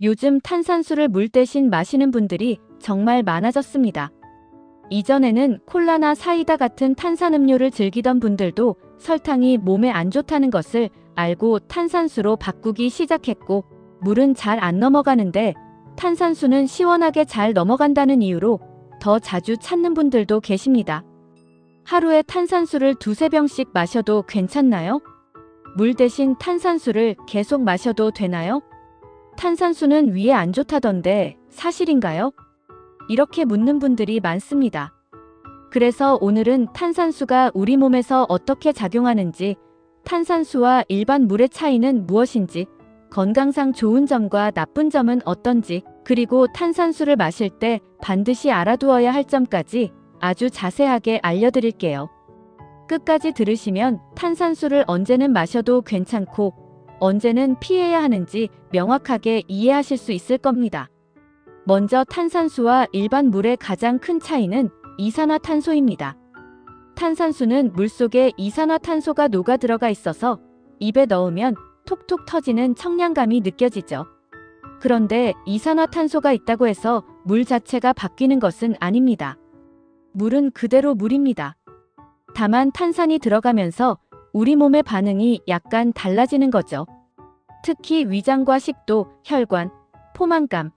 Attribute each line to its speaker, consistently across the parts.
Speaker 1: 요즘 탄산수를 물 대신 마시는 분들이 정말 많아졌습니다. 이전에는 콜라나 사이다 같은 탄산음료를 즐기던 분들도 설탕이 몸에 안 좋다는 것을 알고 탄산수로 바꾸기 시작했고, 물은 잘 안 넘어가는데 탄산수는 시원하게 잘 넘어간다는 이유로 더 자주 찾는 분들도 계십니다. 하루에 탄산수를 2~3병씩 마셔도 괜찮나요? 물 대신 탄산수를 계속 마셔도 되나요? 탄산수는 위에 안 좋다던데 사실인가요? 이렇게 묻는 분들이 많습니다. 그래서 오늘은 탄산수가 우리 몸에서 어떻게 작용하는지, 탄산수와 일반 물의 차이는 무엇인지, 건강상 좋은 점과 나쁜 점은 어떤지, 그리고 탄산수를 마실 때 반드시 알아두어야 할 점까지 아주 자세하게 알려드릴게요. 끝까지 들으시면 탄산수를 언제는 마셔도 괜찮고 언제는 피해야 하는지 명확하게 이해하실 수 있을 겁니다. 먼저 탄산수와 일반 물의 가장 큰 차이는 이산화탄소입니다. 탄산수는 물속에 이산화탄소가 녹아 들어가 있어서 입에 넣으면 톡톡 터지는 청량감이 느껴지죠. 그런데 이산화탄소가 있다고 해서 물 자체가 바뀌는 것은 아닙니다. 물은 그대로 물입니다. 다만 탄산이 들어가면서 우리 몸의 반응이 약간 달라지는 거죠. 특히 위장과 식도, 혈관, 포만감,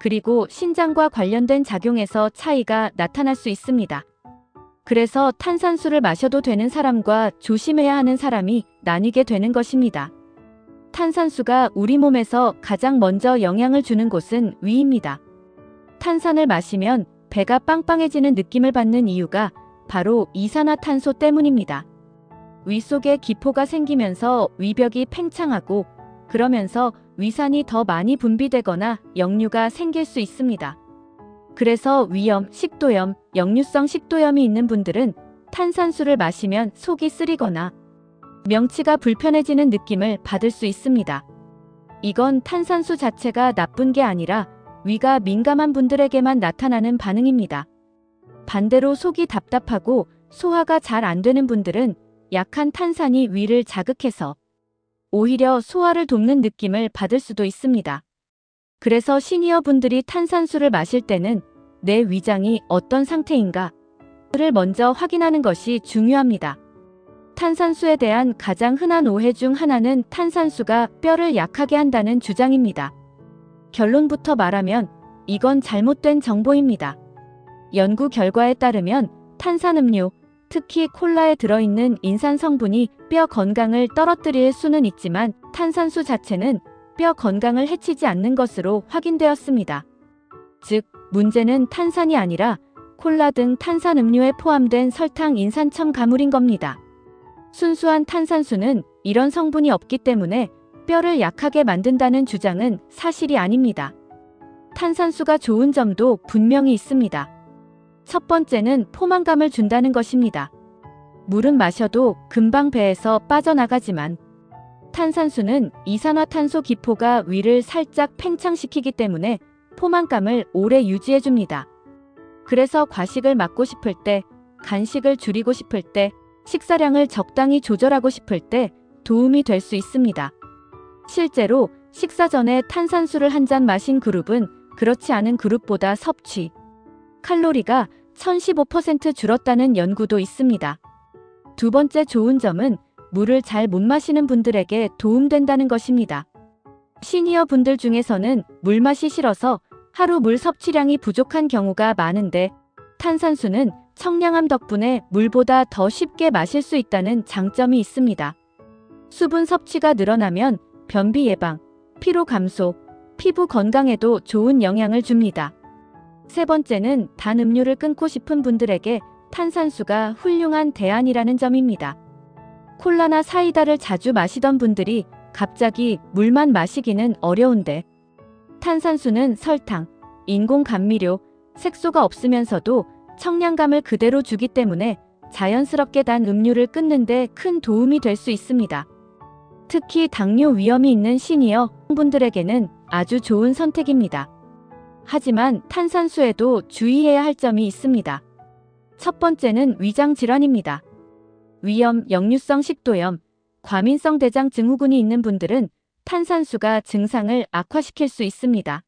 Speaker 1: 그리고 신장과 관련된 작용에서 차이가 나타날 수 있습니다. 그래서 탄산수를 마셔도 되는 사람과 조심해야 하는 사람이 나뉘게 되는 것입니다. 탄산수가 우리 몸에서 가장 먼저 영향을 주는 곳은 위입니다. 탄산을 마시면 배가 빵빵해지는 느낌을 받는 이유가 바로 이산화탄소 때문입니다. 위 속에 기포가 생기면서 위벽이 팽창하고, 그러면서 위산이 더 많이 분비되거나 역류가 생길 수 있습니다. 그래서 위염, 식도염, 역류성 식도염이 있는 분들은 탄산수를 마시면 속이 쓰리거나 명치가 불편해지는 느낌을 받을 수 있습니다. 이건 탄산수 자체가 나쁜 게 아니라 위가 민감한 분들에게만 나타나는 반응입니다. 반대로 속이 답답하고 소화가 잘 안 되는 분들은 약한 탄산이 위를 자극해서 오히려 소화를 돕는 느낌을 받을 수도 있습니다. 그래서 시니어 분들이 탄산수를 마실 때는 내 위장이 어떤 상태인가를 먼저 확인하는 것이 중요합니다. 탄산수에 대한 가장 흔한 오해 중 하나는 탄산수가 뼈를 약하게 한다는 주장입니다. 결론부터 말하면 이건 잘못된 정보입니다. 연구 결과에 따르면 탄산음료, 특히 콜라에 들어있는 인산 성분이 뼈 건강을 떨어뜨릴 수는 있지만 탄산수 자체는 뼈 건강을 해치지 않는 것으로 확인되었습니다. 즉, 문제는 탄산이 아니라 콜라 등 탄산음료에 포함된 설탕, 인산, 첨가물인 겁니다. 순수한 탄산수는 이런 성분이 없기 때문에 뼈를 약하게 만든다는 주장은 사실이 아닙니다. 탄산수가 좋은 점도 분명히 있습니다. 첫 번째는 포만감을 준다는 것입니다. 물은 마셔도 금방 배에서 빠져나가지만 탄산수는 이산화탄소 기포가 위를 살짝 팽창시키기 때문에 포만감을 오래 유지해줍니다. 그래서 과식을 막고 싶을 때, 간식을 줄이고 싶을 때, 식사량을 적당히 조절하고 싶을 때 도움이 될 수 있습니다. 실제로 식사 전에 탄산수를 한 잔 마신 그룹은 그렇지 않은 그룹보다 섭취 칼로리가 1015% 줄었다는 연구도 있습니다. 두 번째 좋은 점은 물을 잘 못 마시는 분들에게 도움된다는 것입니다. 시니어 분들 중에서는 물맛이 싫어서 하루 물 섭취량이 부족한 경우가 많은데 탄산수는 청량함 덕분에 물보다 더 쉽게 마실 수 있다는 장점이 있습니다. 수분 섭취가 늘어나면 변비 예방, 피로 감소, 피부 건강에도 좋은 영향을 줍니다. 세 번째는 단 음료를 끊고 싶은 분들에게 탄산수가 훌륭한 대안이라는 점입니다. 콜라나 사이다를 자주 마시던 분들이 갑자기 물만 마시기는 어려운데 탄산수는 설탕, 인공 감미료, 색소가 없으면서도 청량감을 그대로 주기 때문에 자연스럽게 단 음료를 끊는 데 큰 도움이 될 수 있습니다. 특히 당뇨 위험이 있는 시니어 분들에게는 아주 좋은 선택입니다. 하지만 탄산수에도 주의해야 할 점이 있습니다. 첫 번째는 위장 질환입니다. 위염, 역류성 식도염, 과민성 대장 증후군이 있는 분들은 탄산수가 증상을 악화시킬 수 있습니다.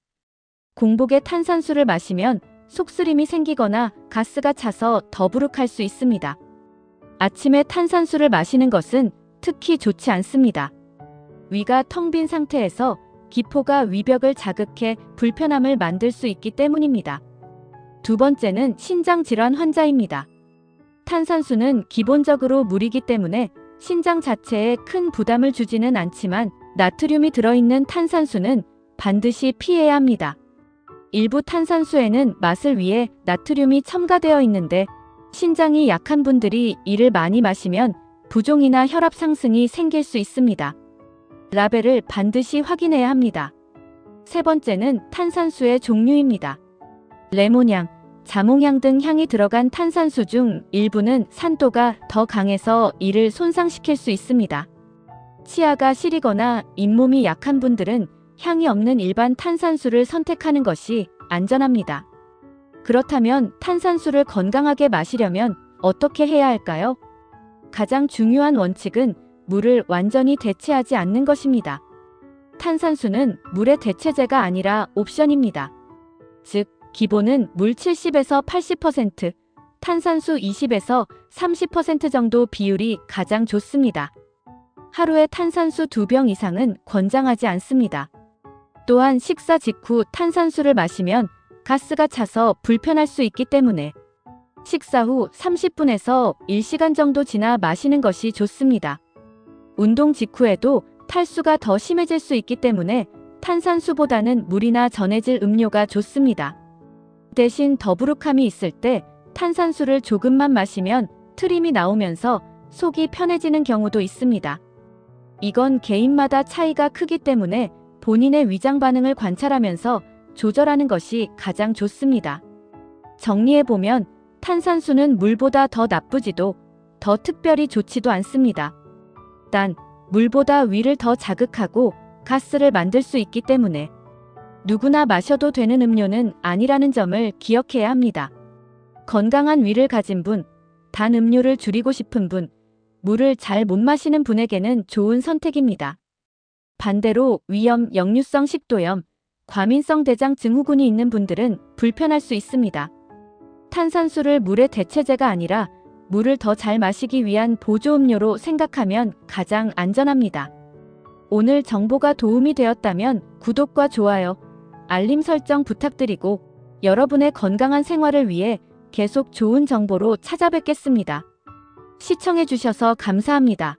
Speaker 1: 공복에 탄산수를 마시면 속쓰림이 생기거나 가스가 차서 더부룩할 수 있습니다. 아침에 탄산수를 마시는 것은 특히 좋지 않습니다. 위가 텅 빈 상태에서 기포가 위벽을 자극해 불편함을 만들 수 있기 때문입니다. 두 번째는 신장질환 환자입니다. 탄산수는 기본적으로 물이기 때문에 신장 자체에 큰 부담을 주지는 않지만 나트륨이 들어있는 탄산수는 반드시 피해야 합니다. 일부 탄산수에는 맛을 위해 나트륨이 첨가되어 있는데 신장이 약한 분들이 이를 많이 마시면 부종이나 혈압 상승이 생길 수 있습니다. 라벨을 반드시 확인해야 합니다. 세 번째는 탄산수의 종류입니다. 레몬향, 자몽향 등 향이 들어간 탄산수 중 일부는 산도가 더 강해서 이를 손상시킬 수 있습니다. 치아가 시리거나 잇몸이 약한 분들은 향이 없는 일반 탄산수를 선택하는 것이 안전합니다. 그렇다면 탄산수를 건강하게 마시려면 어떻게 해야 할까요? 가장 중요한 원칙은 물을 완전히 대체하지 않는 것입니다. 탄산수는 물의 대체제가 아니라 옵션입니다. 즉, 기본은 물 70에서 80%, 탄산수 20에서 30% 정도 비율이 가장 좋습니다. 하루에 탄산수 2병 이상은 권장하지 않습니다. 또한 식사 직후 탄산수를 마시면 가스가 차서 불편할 수 있기 때문에 식사 후 30분에서 1시간 정도 지나 마시는 것이 좋습니다. 운동 직후에도 탈수가 더 심해질 수 있기 때문에 탄산수보다는 물이나 전해질 음료가 좋습니다. 대신 더부룩함이 있을 때 탄산수를 조금만 마시면 트림이 나오면서 속이 편해지는 경우도 있습니다. 이건 개인마다 차이가 크기 때문에 본인의 위장 반응을 관찰하면서 조절하는 것이 가장 좋습니다. 정리해보면 탄산수는 물보다 더 나쁘지도 더 특별히 좋지도 않습니다. 단, 물보다 위를 더 자극하고 가스를 만들 수 있기 때문에 누구나 마셔도 되는 음료는 아니라는 점을 기억해야 합니다. 건강한 위를 가진 분, 단 음료를 줄이고 싶은 분, 물을 잘 못 마시는 분에게는 좋은 선택입니다. 반대로 위염, 역류성 식도염, 과민성 대장 증후군이 있는 분들은 불편할 수 있습니다. 탄산수를 물의 대체제가 아니라 물을 더 잘 마시기 위한 보조음료로 생각하면 가장 안전합니다. 오늘 정보가 도움이 되었다면 구독과 좋아요, 알림 설정 부탁드리고 여러분의 건강한 생활을 위해 계속 좋은 정보로 찾아뵙겠습니다. 시청해주셔서 감사합니다.